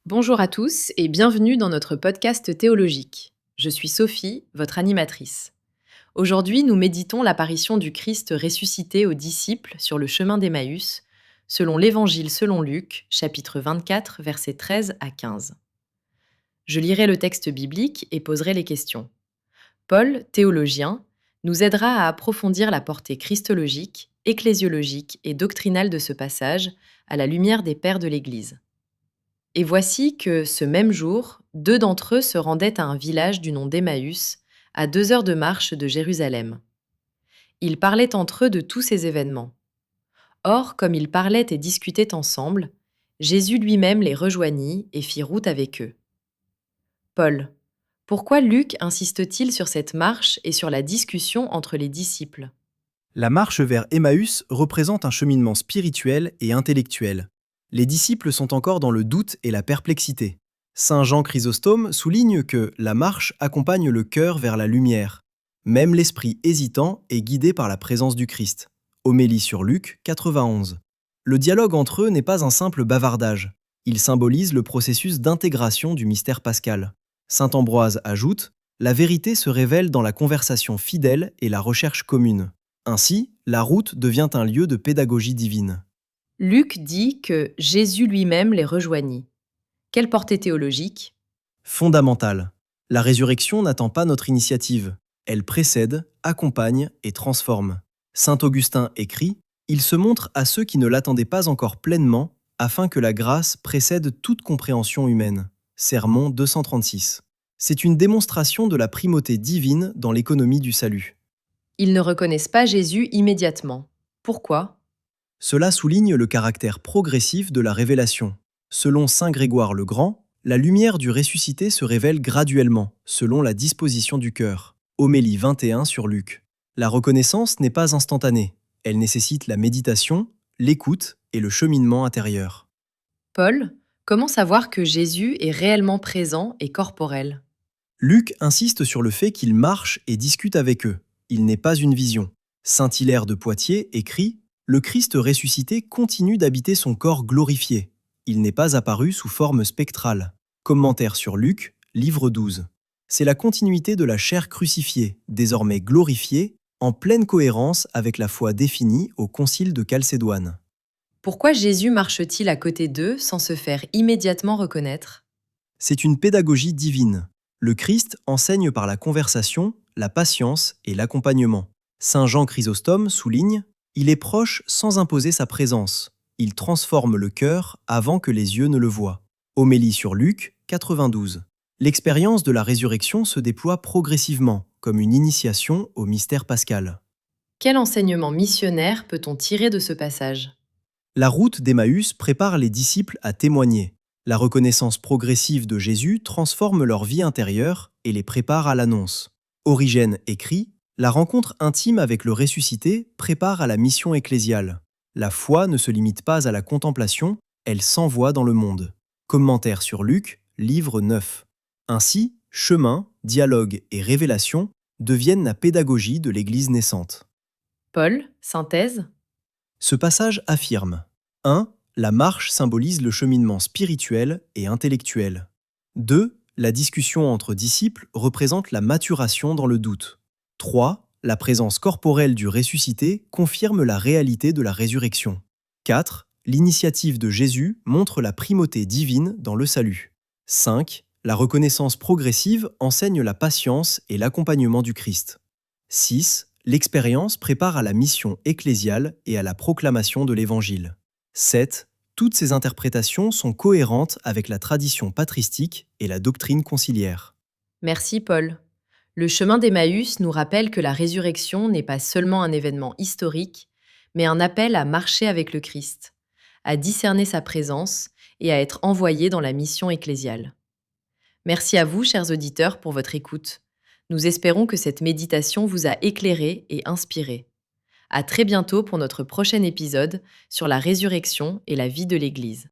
Bonjour à tous et bienvenue dans notre podcast théologique. Je suis Sophie, votre animatrice. Aujourd'hui, nous méditons l'apparition du Christ ressuscité aux disciples sur le chemin d'Emmaüs, selon l'Évangile selon Luc, chapitre 24, versets 13 à 15. Je lirai le texte biblique et poserai les questions. Paul, théologien, nous aidera à approfondir la portée christologique, ecclésiologique et doctrinale de ce passage à la lumière des pères de l'Église. Et voici que, ce même jour, deux d'entre eux se rendaient à un village du nom d'Emmaüs, à 2 heures de marche de Jérusalem. Ils parlaient entre eux de tous ces événements. Or, comme ils parlaient et discutaient ensemble, Jésus lui-même les rejoignit et fit route avec eux. Paul, pourquoi Luc insiste-t-il sur cette marche et sur la discussion entre les disciples ? La marche vers Emmaüs représente un cheminement spirituel et intellectuel. Les disciples sont encore dans le doute et la perplexité. Saint Jean Chrysostome souligne que la marche accompagne le cœur vers la lumière. Même l'esprit hésitant est guidé par la présence du Christ. Homélie sur Luc 91. Le dialogue entre eux n'est pas un simple bavardage. Il symbolise le processus d'intégration du mystère pascal. Saint Ambroise ajoute : la vérité se révèle dans la conversation fidèle et la recherche commune. Ainsi, la route devient un lieu de pédagogie divine. Luc dit que Jésus lui-même les rejoignit. Quelle portée théologique ? Fondamentale. La résurrection n'attend pas notre initiative. Elle précède, accompagne et transforme. Saint Augustin écrit : il se montre à ceux qui ne l'attendaient pas encore pleinement, afin que la grâce précède toute compréhension humaine. Sermon 236. C'est une démonstration de la primauté divine dans l'économie du salut. Ils ne reconnaissent pas Jésus immédiatement. Pourquoi ? Cela souligne le caractère progressif de la révélation. Selon saint Grégoire le Grand, la lumière du ressuscité se révèle graduellement, selon la disposition du cœur. Homélie 21 sur Luc. La reconnaissance n'est pas instantanée. Elle nécessite la méditation, l'écoute et le cheminement intérieur. Paul, comment savoir que Jésus est réellement présent et corporel ? Luc insiste sur le fait qu'il marche et discute avec eux. Il n'est pas une vision. Saint Hilaire de Poitiers écrit : le Christ ressuscité continue d'habiter son corps glorifié. Il n'est pas apparu sous forme spectrale. Commentaire sur Luc, livre 12. C'est la continuité de la chair crucifiée, désormais glorifiée, en pleine cohérence avec la foi définie au concile de Chalcédoine. Pourquoi Jésus marche-t-il à côté d'eux sans se faire immédiatement reconnaître ? C'est une pédagogie divine. Le Christ enseigne par la conversation, la patience et l'accompagnement. Saint Jean Chrysostome souligne : il est proche sans imposer sa présence. Il transforme le cœur avant que les yeux ne le voient. Homélie sur Luc 92. L'expérience de la résurrection se déploie progressivement, comme une initiation au mystère pascal. Quel enseignement missionnaire peut-on tirer de ce passage ? La route d'Emmaüs prépare les disciples à témoigner. La reconnaissance progressive de Jésus transforme leur vie intérieure et les prépare à l'annonce. Origène écrit : la rencontre intime avec le ressuscité prépare à la mission ecclésiale. La foi ne se limite pas à la contemplation, elle s'envoie dans le monde. Commentaire sur Luc, livre 9. Ainsi, chemin, dialogue et révélation deviennent la pédagogie de l'Église naissante. Paul, synthèse ? Ce passage affirme : 1. La marche symbolise le cheminement spirituel et intellectuel. 2. La discussion entre disciples représente la maturation dans le doute. 3. La présence corporelle du ressuscité confirme la réalité de la résurrection. 4. L'initiative de Jésus montre la primauté divine dans le salut. 5. La reconnaissance progressive enseigne la patience et l'accompagnement du Christ. 6. L'expérience prépare à la mission ecclésiale et à la proclamation de l'Évangile. 7. Toutes ces interprétations sont cohérentes avec la tradition patristique et la doctrine conciliaire. Merci Paul. Le chemin d'Emmaüs nous rappelle que la résurrection n'est pas seulement un événement historique, mais un appel à marcher avec le Christ, à discerner sa présence et à être envoyé dans la mission ecclésiale. Merci à vous, chers auditeurs, pour votre écoute. Nous espérons que cette méditation vous a éclairé et inspiré. À très bientôt pour notre prochain épisode sur la résurrection et la vie de l'Église.